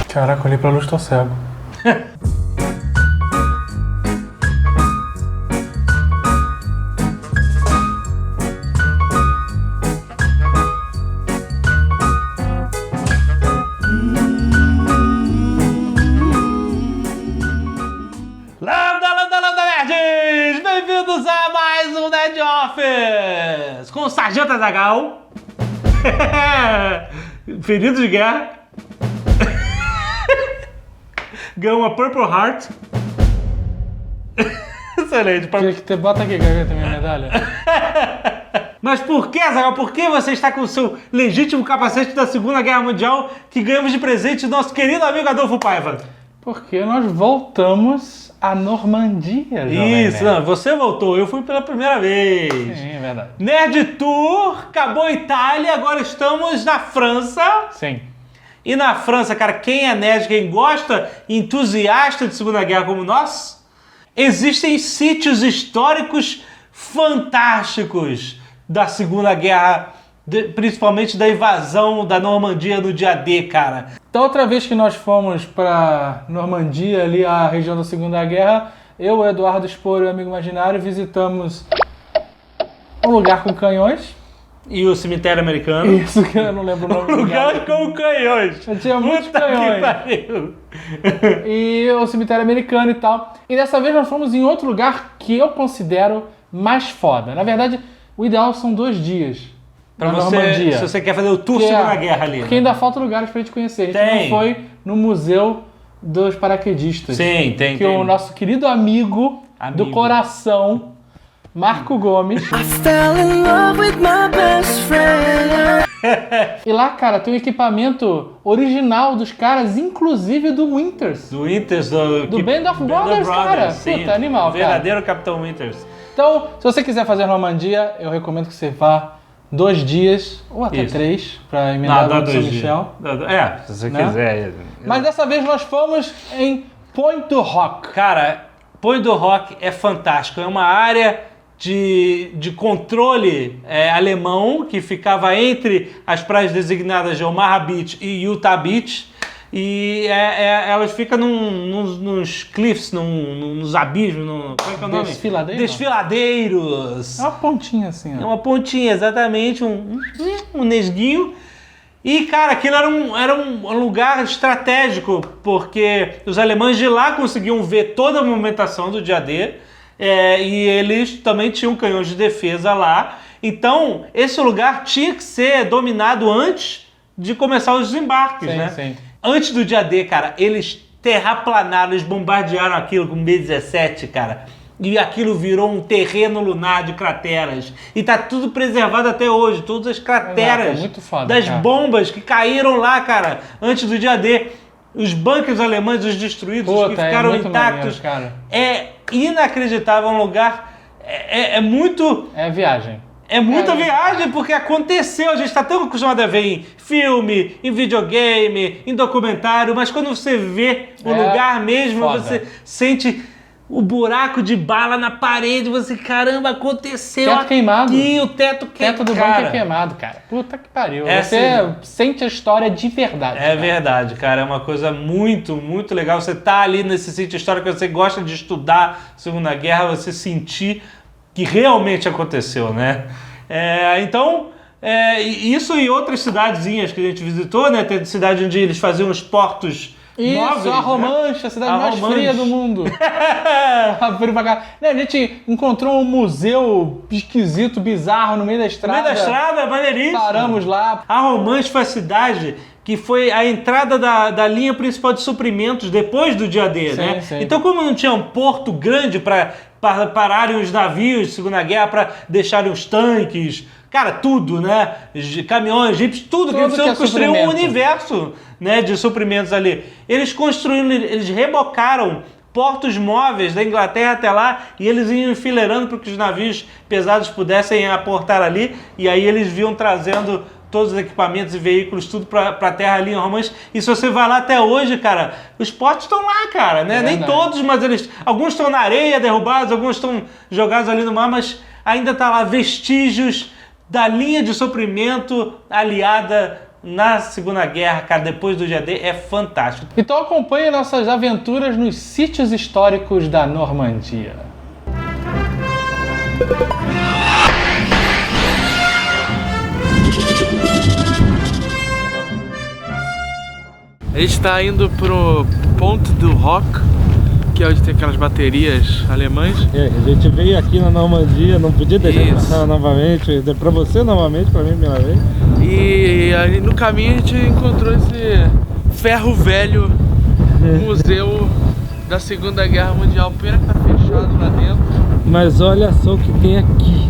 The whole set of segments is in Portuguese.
Caraca, olhei pra luz, tô cego. Lambda, nerds! Bem-vindos a mais um Nerd Office! Com o Sargento Azaghal. Ferido de guerra. Ganhou uma Purple Heart. Excelente. Bota aqui, quer ver também a medalha? Mas por que, Azaghal? Por que você está com o seu legítimo capacete da Segunda Guerra Mundial que ganhamos de presente do nosso querido amigo Adolfo Paiva? Porque nós voltamos à Normandia, jovem Isso, nerd. não, você voltou, eu fui pela primeira vez. Sim, é verdade. Nerd Tour, acabou a Itália, agora estamos na França. Sim. E na França, cara, quem é nerd, quem gosta, entusiasta de Segunda Guerra como nós, existem sítios históricos fantásticos da Segunda Guerra, principalmente da invasão da Normandia no dia D, cara. Da outra vez que nós fomos pra Normandia, ali a região da Segunda Guerra, eu, o Eduardo Spor e o amigo imaginário visitamos um lugar com canhões. E o cemitério americano. Isso que eu não lembro o nome do Lugar com canhões. Eu tinha muitos Puta canhões. que pariu. E o cemitério americano e tal. E dessa vez nós fomos em outro lugar que eu considero mais foda. Na verdade, o ideal são 2 dias. Pra na você, Normandia. se você quer fazer o tour Que Segunda Guerra ali. Porque né? ainda falta lugares pra gente conhecer. A gente Tem. não foi no Museu dos Paraquedistas. Sim, tem. Que o nosso querido amigo do coração, Marco Gomes. I fell in love with my best friend. E lá, cara, tem um equipamento original dos caras, inclusive do Winters. Do Winters, Do Band of Brothers, cara. sim. Puta, animal, cara. Verdadeiro Capitão Winters. Então, se você quiser fazer Normandia, eu recomendo que você vá 2 dias, ou até Isso. 3, pra emendar Dá o São 2 dias. Michel. Se você Né? quiser. Mas dessa vez nós fomos em Point du Roc. Cara, Point du Roc é fantástico. É uma área de controle alemão que ficava entre as praias designadas de Omaha Beach e Utah Beach. E elas ficam nos cliffs, nos abismos, como é que é o nome? Desfiladeiro? Desfiladeiros. É uma pontinha assim, É ó. uma pontinha, exatamente, um nesguinho. E, cara, aquilo era um lugar estratégico, porque os alemães de lá conseguiam ver toda a movimentação do dia D, e eles também tinham canhões de defesa lá. Então, esse lugar tinha que ser dominado antes de começar os desembarques, Sim, né? sim. Antes do dia D, cara, eles terraplanaram, eles bombardearam aquilo com B-17, cara. E aquilo virou um terreno lunar de crateras. E tá tudo preservado até hoje. Todas as crateras Exato, é muito foda, das cara. bombas que caíram lá, cara, antes do dia D. Os bunkers alemães, os destruídos, os que Puta, ficaram muito intactos. maneiro, cara. É inacreditável, um lugar... É muito... É viagem. É muita viagem, porque aconteceu. A gente está tão acostumado a ver em filme, em videogame, em documentário, mas quando você vê o lugar mesmo, foda. você sente o buraco de bala na parede, você, caramba, aconteceu Teto aqui, queimado. o teto queimado. Teto do banco é queimado, cara. Puta que pariu. É, Você sim. sente a história de verdade. É cara. verdade, cara, é uma coisa muito, muito legal. Você tá ali nesse sítio histórico, você gosta de estudar Segunda Guerra, você sentir que realmente aconteceu, né? Então, isso e outras cidadezinhas que a gente visitou, né? Tem cidade onde eles faziam os portos Isso, móveis, a Romanche, a cidade A mais Romanche. fria do mundo. Frio pra cá. Né, a gente encontrou um museu esquisito, bizarro no meio da No estrada. meio da estrada, maneiríssimo. Paramos lá. A Romanche foi a cidade que foi a entrada da linha principal de suprimentos depois do dia D, Sim, né? sim. Então, como não tinha um porto grande para pararem os navios de Segunda Guerra, para deixarem os tanques, cara, tudo, né? Caminhões, jipes, tudo que Tudo eles que é precisavam construir um suprimento. universo, né, de suprimentos ali. Eles construíram, eles rebocaram portos móveis da Inglaterra até lá e eles iam enfileirando para que os navios pesados pudessem aportar ali, e aí eles vinham trazendo todos os equipamentos e veículos, tudo pra terra ali em Romanche. E se você vai lá até hoje, cara, os portos estão lá, cara, né? Nem todos, mas alguns estão na areia derrubados, alguns estão jogados ali no mar, mas ainda tá lá vestígios da linha de suprimento aliada na Segunda Guerra, cara, depois do dia D, é fantástico. Então acompanhe nossas aventuras nos sítios históricos da Normandia. A gente está indo pro Ponte du Roc, que é onde tem aquelas baterias alemãs. A gente veio aqui na Normandia, não podia deixar de Isso. passar novamente, pra você novamente, pra mim pela vez. E aí no caminho a gente encontrou esse ferro velho museu da Segunda Guerra Mundial. Pena que tá fechado lá dentro. Mas olha só o que tem aqui.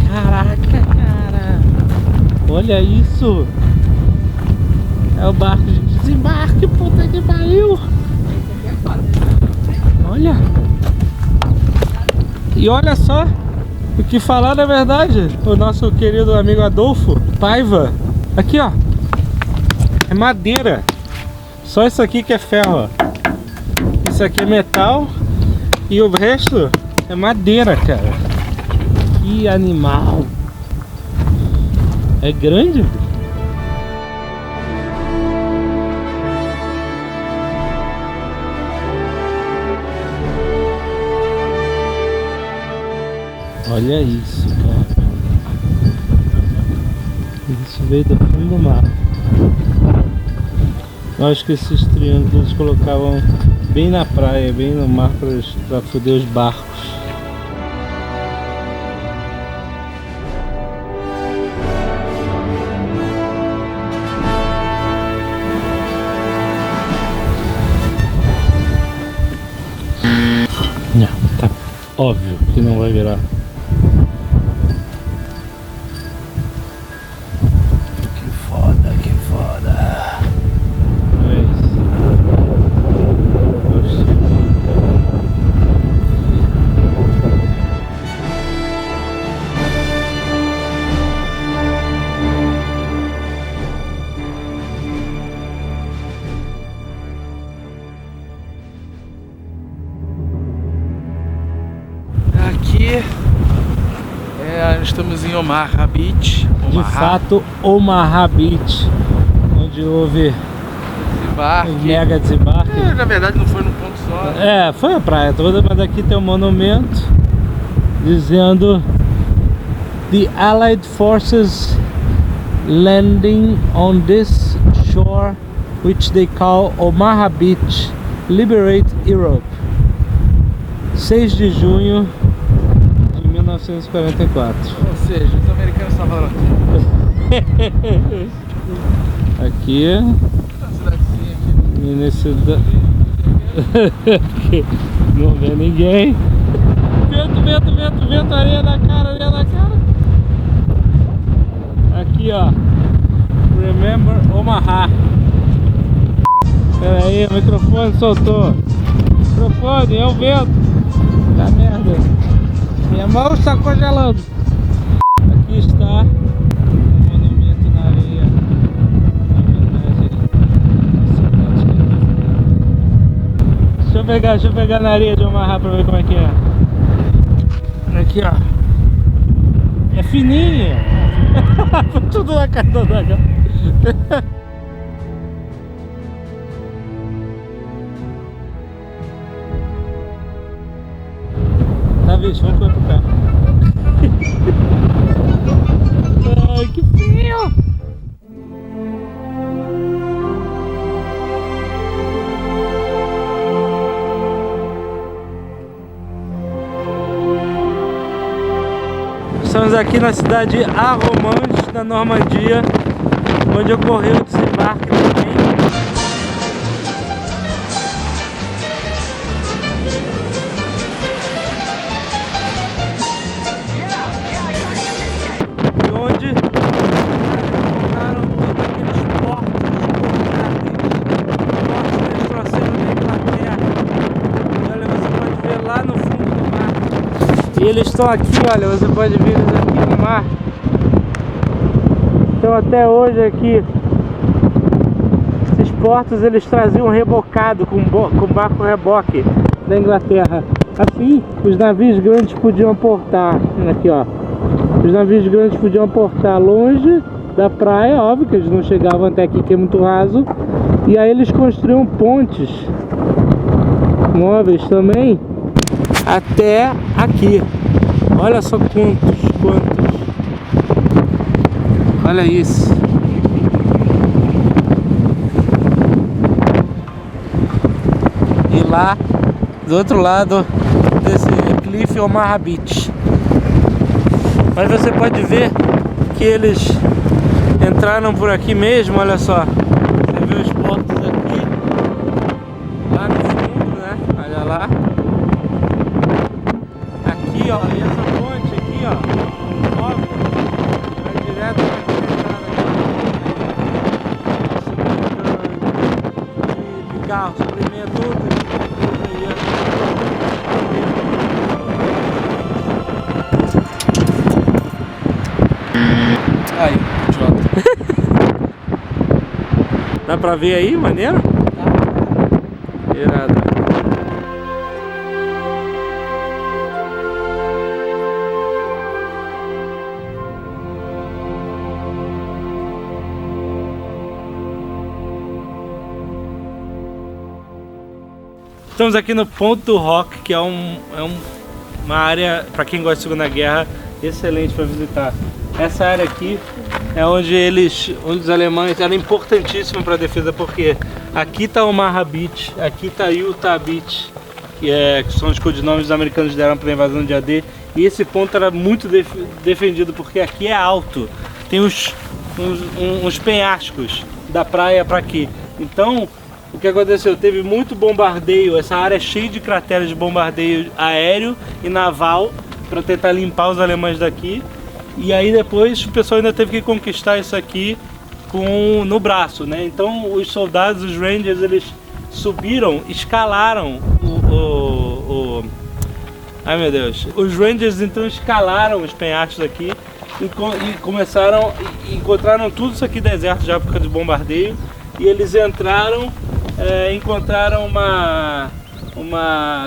Caraca, cara. Olha isso. É o barco de desembarque, puta que pariu. Olha. E olha só. O que falar na verdade, o nosso querido amigo Adolfo Paiva. Aqui, ó. É madeira. Só isso aqui que é ferro, ó. Isso aqui é metal. E o resto é madeira, cara. Que animal. É grande? Olha isso, cara. Isso veio do fundo do mar. Eu acho que esses triângulos eles colocavam bem na praia, bem no mar, pra foder os barcos. Não, tá óbvio que não vai virar. Que foda, que foda. É isso. Aqui estamos em Omaha Beach. De fato, Omaha Beach, onde houve desembarque. um mega desembarque. Na verdade não foi num ponto só. É, foi a praia toda, mas aqui tem um monumento dizendo The Allied Forces landing on this shore, which they call Omaha Beach, liberate Europe. 6 de junho de 1944. Ou seja, os americanos salvaram Aqui, a cidadezinha aqui. nesse não vê ninguém. Vento, vento, vento, vento, areia na cara, areia na cara. Aqui, ó. Remember Omaha. Pera aí, o microfone soltou. Microfone, é o vento. Tá merda. Minha mão está congelando. Aqui está o monumento na areia. Deixa eu pegar na areia de Omaha pra ver como é que é. Aqui, ó. É fininho. Foi tudo na cara do dragão. Tá, bicho, vamos correr pro carro. Ai, que frio! Estamos aqui na cidade de Arromanches, na Normandia, onde ocorreu o desembarque também. E onde colocaram todos aqueles portos que eles trouxeram da Inglaterra. Olha, você pode ver lá no fundo do mar. E eles estão aqui, olha, você pode ver eles aqui no mar. Então até hoje aqui, esses portos eles traziam rebocado com barco reboque da Inglaterra. Assim, os navios grandes podiam portar. Aqui, ó. Os navios grandes podiam aportar longe da praia, óbvio que eles não chegavam até aqui que é muito raso. E aí eles construíam pontes móveis também até aqui. Olha só quantos. Olha isso. E lá do outro lado desse cliff Omaha Beach. Mas você pode ver que eles entraram por aqui mesmo, olha só. Você vê os portos aqui, lá no fundo, né? Olha lá. Aqui, ó, e essa ponte aqui, ó, óbvio, vai direto de carro, suprimento tudo aí, Aí, idiota. Dá pra ver aí, maneiro? Irado. Estamos aqui no Ponto do Rock, que é uma área, para quem gosta de Segunda Guerra, excelente para visitar. Essa área aqui é onde os alemães era importantíssimo para a defesa, porque aqui está o Omaha Beach, aqui está Utah Beach, que são os codinomes que os americanos deram para a invasão de AD. E esse ponto era muito defendido, porque aqui é alto, tem uns penhascos da praia para aqui. Então, o que aconteceu? Teve muito bombardeio, essa área é cheia de crateras de bombardeio aéreo e naval para tentar limpar os alemães daqui. E aí depois o pessoal ainda teve que conquistar isso aqui no braço, né? Então os soldados, os Rangers, eles subiram, escalaram ai meu Deus! Os Rangers então escalaram os penhascos aqui e encontraram tudo isso aqui deserto já por causa de bombardeio. E eles entraram, encontraram uma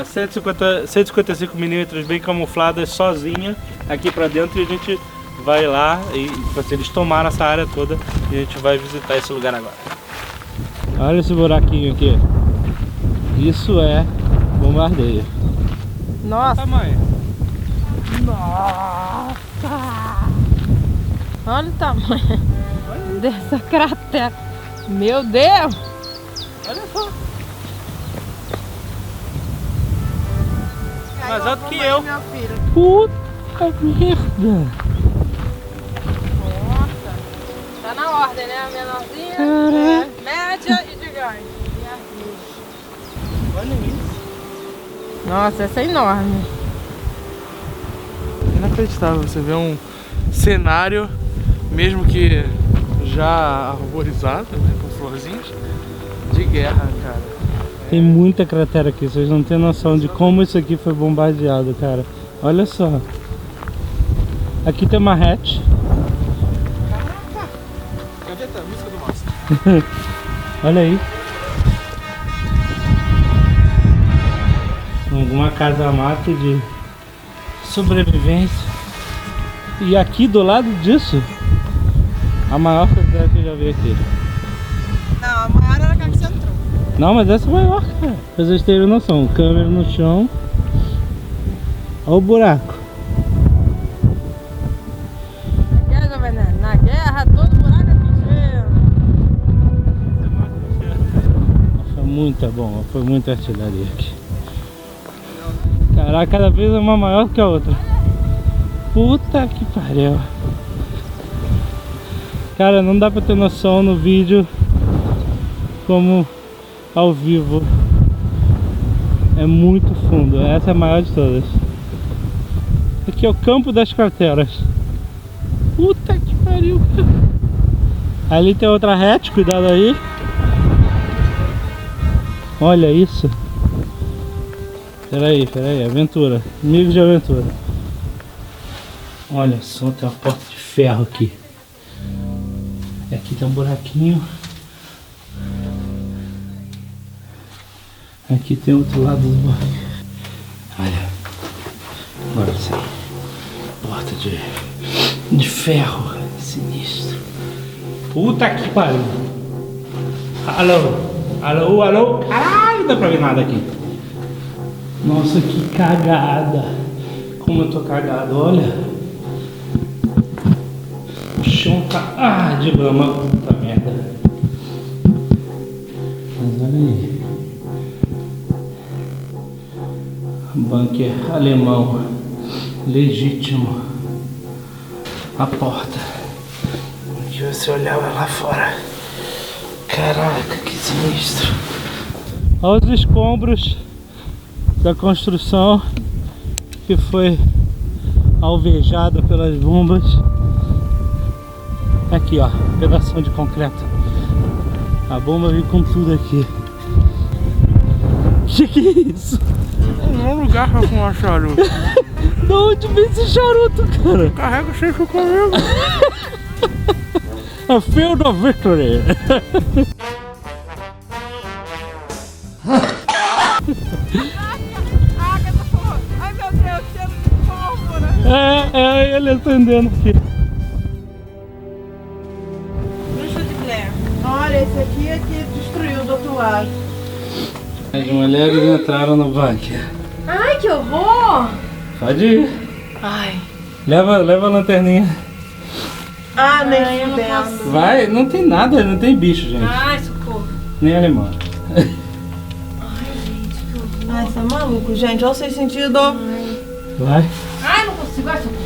155mm bem camuflada sozinha aqui pra dentro, e a gente vai lá e eles tomaram essa área toda e a gente vai visitar esse lugar agora. Olha esse buraquinho aqui. Isso é bombardeio. Nossa! Olha o tamanho. Nossa! Olha o tamanho dessa cratera. Meu Deus! Olha só. Mais alto que eu. Puta merda. Nossa! Tá na ordem, né? A menorzinha, média e gigante. Olha isso. Nossa, essa é enorme. Inacreditável você ver um cenário, mesmo que já arborizado, né, com florzinhas, de guerra, cara. Tem muita cratera aqui, vocês não têm noção de como isso aqui foi bombardeado, cara. Olha só. Aqui tem uma hatch. Caraca! Cadê a música do Márcio? Olha aí. Alguma casa-mata de sobrevivência. E aqui do lado disso, a maior cratera que eu já vi aqui. Não, a maior era aquela que você entrou. Não, mas essa é maior, cara. Pra vocês terem noção, câmera no chão. Olha o buraco. Na guerra, todo buraco é trincheira. Foi muito bom, foi muita artilharia aqui. Caraca, cada vez é uma maior que a outra. Puta que pariu. Cara, não dá pra ter noção no vídeo como ao vivo. É muito fundo, essa é a maior de todas. Aqui é o campo das crateras. Puta que pariu. Ali tem outra hatch, cuidado aí. Olha isso. Peraí, aventura. Amigos de aventura. Olha só, tem uma porta de ferro aqui. Aqui tem um buraquinho. Aqui tem outro lado do buraco. Olha. Agora sai. Boa. porta de ferro. Sinistro. Puta que pariu. Alô? Alô, alô? Caralho, não dá pra ver nada aqui. Nossa, que cagada. Como eu tô cagado, olha. O chão tá de lama. Puta merda. Mas olha aí. Bunker alemão. Legítimo. A porta. Aqui você olhava lá fora. Caraca, que sinistro. Olha os escombros da construção que foi alvejada pelas bombas. Aqui ó, pedação de concreto. A bomba veio com tudo aqui. Que é isso? Um lugar pra fumar charuto. De onde vem esse charuto, cara? Carrega o chefe comigo. A Field of Victory. Ai meu Deus, cheiro de pólvora. É ele atendendo aqui. Bruxa de Blair. Olha, esse aqui é que destruiu do outro lado. As mulheres entraram no bunker. Ai, que horror! Pode ir. Ai. Leva a lanterninha. Ah, nem fudendo. Vai, não tem nada, não tem bicho, gente. Ai, socorro. Nem alemão. Ai, você é maluco, gente. Olha o seu sentido. Vai. Ai, não consigo. Ai, socorro.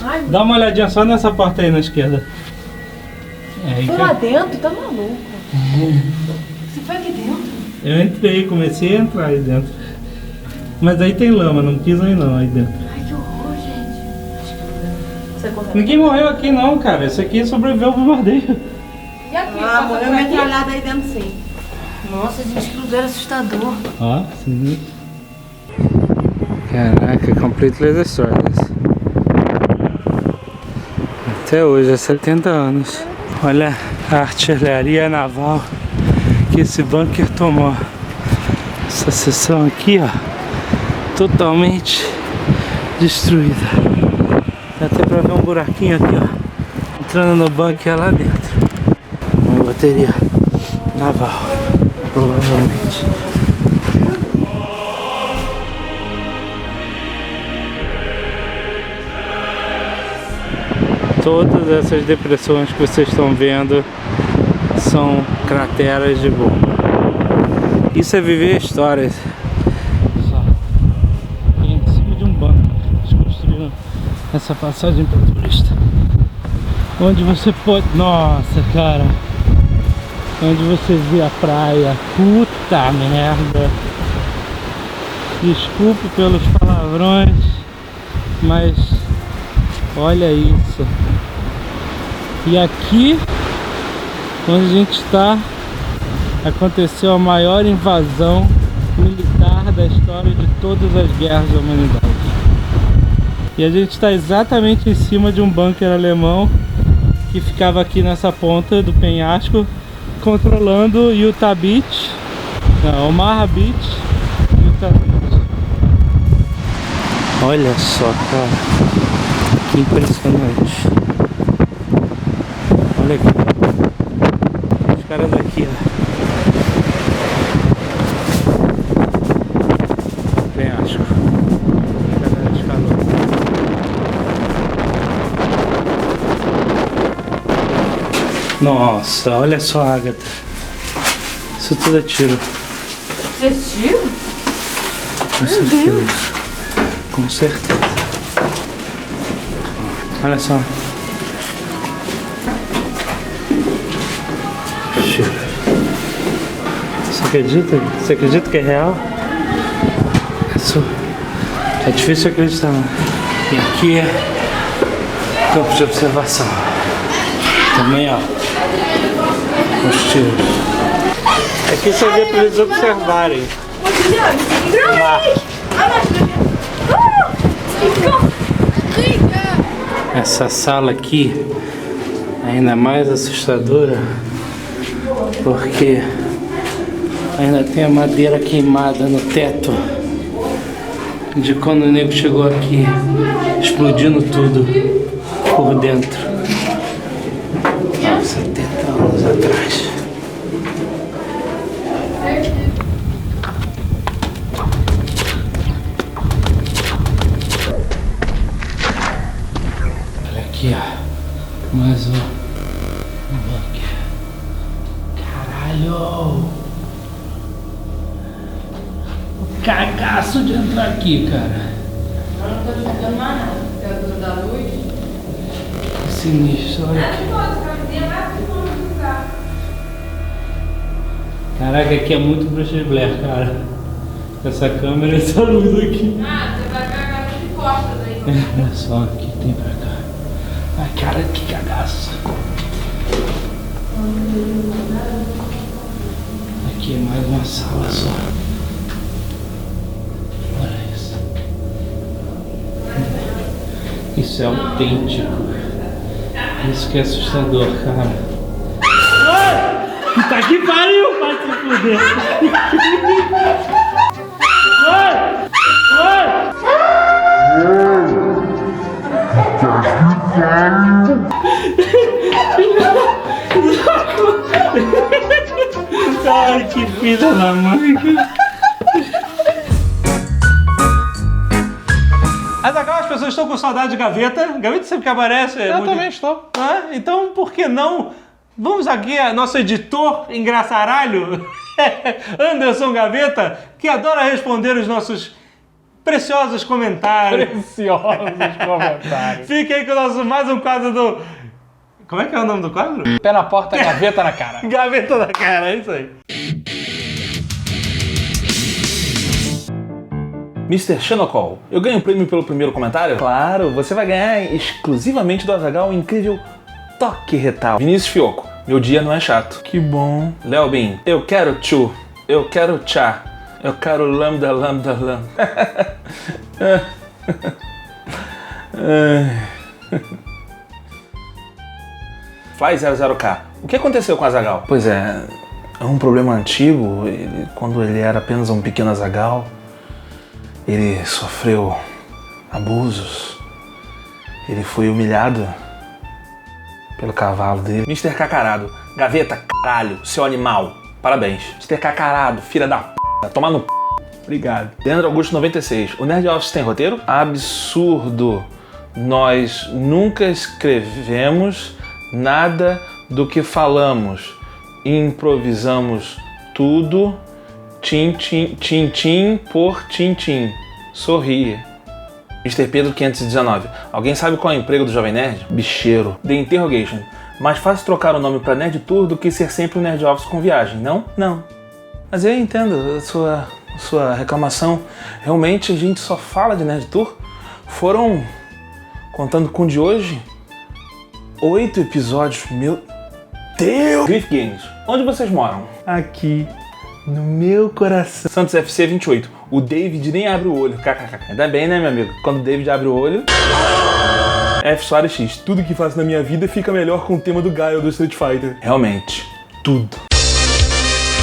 Ai, Dá uma olhadinha só nessa porta aí na esquerda. Aí, tô lá dentro, tá maluco. Você foi aqui dentro? eu entrei, comecei a entrar aí dentro. Mas aí tem lama, não quis aí não, aí dentro. Ai, que horror, gente. Você correu? Ninguém morreu aqui não, cara. Isso aqui sobreviveu ao bombardeio. E aqui? Ah, morreu metralhada aí dentro sim. Nossa, gente, que lugar assustador. Ó, sim. Caraca, completely destroyed. Até hoje, há 70 anos. Olha a artilharia naval que esse bunker tomou. Essa seção aqui, ó, totalmente destruída. Dá até pra ver um buraquinho aqui, ó, entrando no bunker lá dentro. Uma bateria naval, provavelmente. Todas essas depressões que vocês estão vendo são crateras de bomba. Isso é viver histórias. Aqui em cima de um banco eles construíram essa passagem para turista, onde você pode... Nossa, cara, onde você vê a praia. Puta merda. Desculpe pelos palavrões, mas olha isso. E aqui onde a gente está, aconteceu a maior invasão militar da história de todas as guerras da humanidade. E a gente está exatamente em cima de um bunker alemão que ficava aqui nessa ponta do penhasco, controlando Utah Beach, não, Omaha Beach, Utah Beach. Olha só, cara, que impressionante. Olha aqui, os caras aqui, ó. Penhasco. A galera escalou. Nossa, olha só, Agatha. Isso tudo é tiro. Esse tiro? Com certeza. Com certeza. Olha só. Você acredita? Você acredita que é real? É difícil acreditar. E aqui é campo de observação. Também, ó. Os tiros. Aqui só vê para eles observarem. Lá. Essa sala aqui é ainda mais assustadora porque ainda tem a madeira queimada no teto de quando o nego chegou aqui, explodindo tudo por dentro. Há 70 anos atrás. Olha aqui, ó. Mais um bunker. Caralho! O cagaço de entrar aqui, cara. Eu não tô enxergando mais nada, por causa da luz. Que sinistro, olha aqui. Caraca, aqui é muito Bruxa de Blair, cara. Essa câmera e essa luz aqui. Ah, você vai ver a garota de costas aí. Olha só o que tem pra cá. Ai, cara, que cagaço. Aqui é mais uma sala só. Olha isso. Isso é autêntico. Isso que é assustador, cara. Puta que pariu, vai se fuder. Ai, que filha da mãe. Azaghal, as pessoas estão com saudade de Gaveta. Gaveta sempre que aparece. Eu também estou. Ah, então, por que não? Vamos aqui, nosso editor engraçaralho, Anderson Gaveta, que adora responder os nossos preciosos comentários. Preciosos comentários. Fique aí com mais um quadro do... Como é que é o nome do quadro? Pé na porta, gaveta na cara. Gaveta na cara, é isso aí. Mr. Xenocol, eu ganho um prêmio pelo primeiro comentário? Claro, você vai ganhar exclusivamente do Azaghal um incrível toque retal. Vinícius Fioco, meu dia não é chato. Que bom. Léo Bin, eu quero tchu, eu quero tchá, eu quero lambda, lambda, lambda. Fly 00K, o que aconteceu com o Azaghal? Pois é um problema antigo. Quando ele era apenas um pequeno Azaghal, ele sofreu abusos, ele foi humilhado pelo cavalo dele. Mr. Cacarado, Gaveta, caralho, seu animal, parabéns. Mr. Cacarado, filha da p***, tomar no p***. Obrigado. Leandro Augusto 96, o Nerd Office tem roteiro? Absurdo, nós nunca escrevemos nada do que falamos, improvisamos tudo, tim por tim. Sorria. Mr. Pedro 519. Alguém sabe qual é o emprego do Jovem Nerd? Bicheiro. The Interrogation. Mais fácil trocar o nome pra Nerd Tour do que ser sempre um Nerd Office com viagem, não? Não. Mas eu entendo a sua reclamação. Realmente a gente só fala de Nerd Tour. Foram, contando com o de hoje, 8 episódios. Meu Deus! Griff Games. Onde vocês moram? Aqui. No meu coração. Santos FC 28. O David nem abre o olho. KKK. Ainda bem, né, meu amigo? Quando o David abre o olho... F Soares X. Tudo que faço na minha vida fica melhor com o tema do Gaio do Street Fighter. Realmente. Tudo.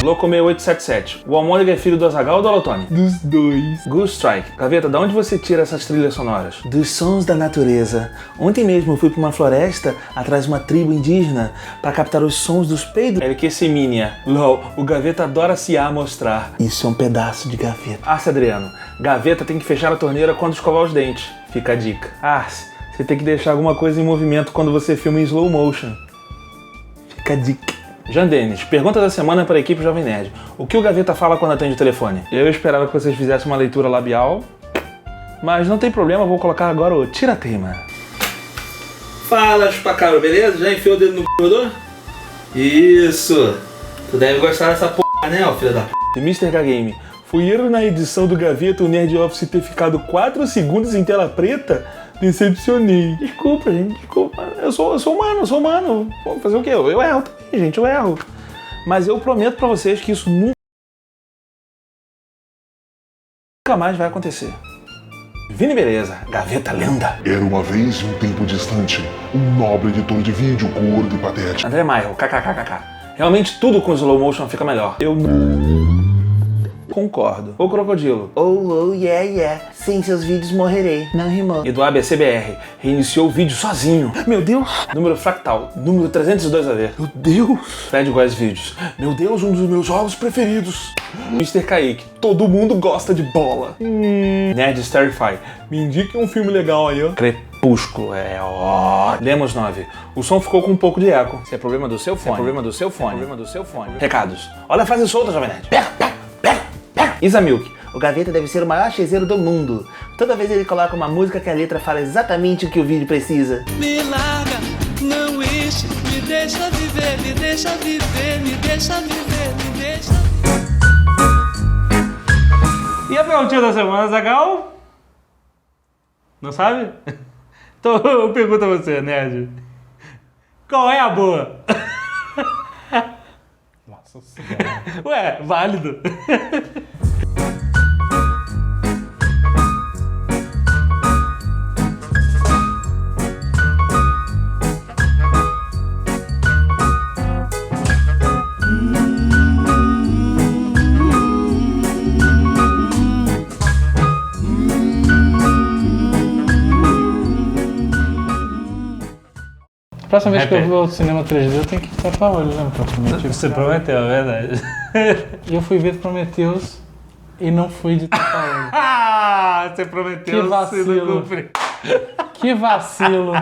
Loco 6877. O Almôndega é filho do Azaghal ou do Alotone? Dos dois. Goose Strike. Gaveta, de onde você tira essas trilhas sonoras? Dos sons da natureza. Ontem mesmo eu fui pra uma floresta atrás de uma tribo indígena para captar os sons dos peidos. LQ Semínia. LOL, o Gaveta adora se amostrar. Isso é um pedaço de Gaveta. Arce Adriano. Gaveta tem que fechar a torneira quando escovar os dentes. Fica a dica. Arce, você tem que deixar alguma coisa em movimento quando você filma em slow motion. Fica a dica. Jean Denis, pergunta da semana para a equipe Jovem Nerd. O que o Gaveta fala quando atende o telefone? Eu esperava que vocês fizessem uma leitura labial, mas não tem problema, vou colocar agora o tira-teima. Fala, chupacaro, beleza? Já enfiou o dedo no corredor? Isso! Tu deve gostar dessa porra, né, ó, filha da p***. Mr. K-Game, foi erro na edição do Gaveta o Nerd Office ter ficado 4 segundos em tela preta? Decepcionei. Desculpa, gente, desculpa. Eu sou humano. Vou fazer o quê? Eu erro também, gente, eu erro. Mas eu prometo pra vocês que isso nunca mais vai acontecer. Vini Beleza, Gaveta Lenda. Era uma vez em um tempo distante, um nobre editor de vídeo gordo e patético. André Maio, kkkk. Realmente tudo com slow motion fica melhor. Eu não concordo. O Crocodilo. Oh, yeah. Sem seus vídeos morrerei. Não rimou. E do ABCBR. Reiniciou o vídeo sozinho. Meu Deus. Número fractal. Número 302 a ver. Meu Deus. Fred gosta de vídeos. Meu Deus, um dos meus jogos preferidos. Mr. Kaique. Todo mundo gosta de bola. Nerd Starify. Me indique um filme legal aí, ó. Crepúsculo. Lemos 9. O som ficou com um pouco de eco. Isso é problema do seu fone. Problema do seu fone. Recados. Olha a frase solta, Jovem Nerd. Pega. Isa Milk. O Gaveta deve ser o maior chezeiro do mundo. Toda vez ele coloca uma música que a letra fala exatamente o que o vídeo precisa. Me larga, não enche, me deixa viver, me deixa viver, me deixa viver, me deixa. E a perguntinha da semana, Zagal? Não sabe? Então eu pergunto a você, Nerd. Qual é a boa? Nossa Senhora. Ué, válido. Próxima vez que eu vou ao cinema 3D, eu tenho que tapar o olho, né? Você prometeu, é verdade. E eu fui ver Prometheus e não fui de tapar o olho. Ah, você prometeu. Que vacilo. se não cumprir. Que vacilo.